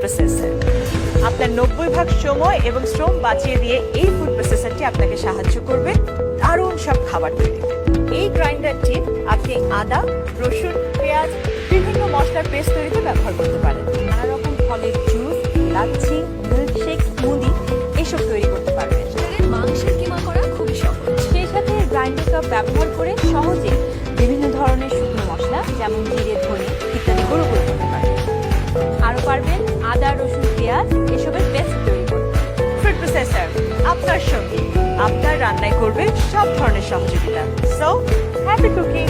Processor. আপনার 90% সময় এবং শ্রম বাঁচিয়ে দিয়ে এই ফুড প্রসেসরটি আপনাকে সাহায্য করবে দারুণ সব খাবার তৈরিতে। এই গ্রাইন্ডারটি আপনি আদা, রসুন, পেঁয়াজ, বিভিন্ন মশলার পেস্ট তৈরিতে ব্যবহার করতে পারেন। নানা রকম ফলের জুস, লাচ্ছি, মিল্কশেক, স্মুদি এসব তৈরি করতে পারবেন। মাংসের কিমা করা খুবই সহজ। সেই সাথে গ্রাইন্ডার কাপ ব্যবহার করে সহজে বিভিন্ন ধরনের শুকনো মশলা যেমন জিরে, ধনে ইত্যাদি গুঁড়ো করে করতে পারবেন। আরও পারবেন আদা, রসুন, পেঁয়াজ এসবের পেস্ট তৈরি করতে। ফুড প্রসেসর আপনার সঙ্গে আপনার রান্নায় করবে সব ধরনের সহযোগিতা। So happy cooking.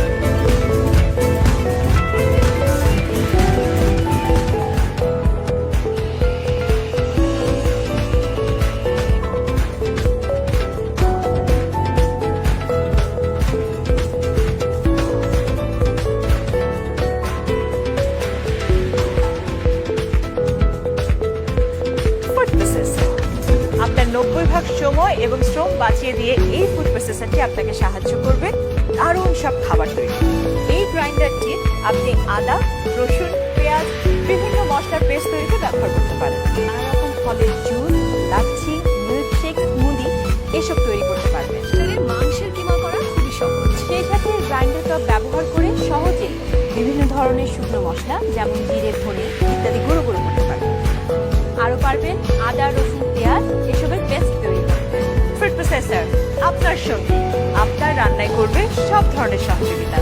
আপনার 90% সময় এবং শ্রম বাঁচিয়ে দিয়ে এই ফুড প্রসেসরটি আপনাকে সাহায্য করবে দারুণ সব খাবার তৈরি। এই গ্রাইন্ডারটি আপনি আদা, রসুন, পেঁয়াজ, বিভিন্ন মশলার পেস্ট তৈরিতে ব্যবহার করতে পারেন। নানা রকম ফলের জুস, লাচ্ছি, মিল্কশেক, স্মুদি এসব তৈরি করতে পারবেন। মাংসের কিমা করা খুবই সহজ। সেই সাথে গ্রাইন্ডার কাপ ব্যবহার করে সহজে বিভিন্ন ধরনের শুকনো মশলা যেমন জিরে, ধনে ইত্যাদি গুঁড়ো করতে পারবেন। আরও পারবেন আদা, রসুন, পেঁয়াজ এসবের পেস্ট তৈরি করতে। ফুড প্রসেসর আপনার সঙ্গে আপনার রান্নায় করবে সব ধরনের সহযোগিতা।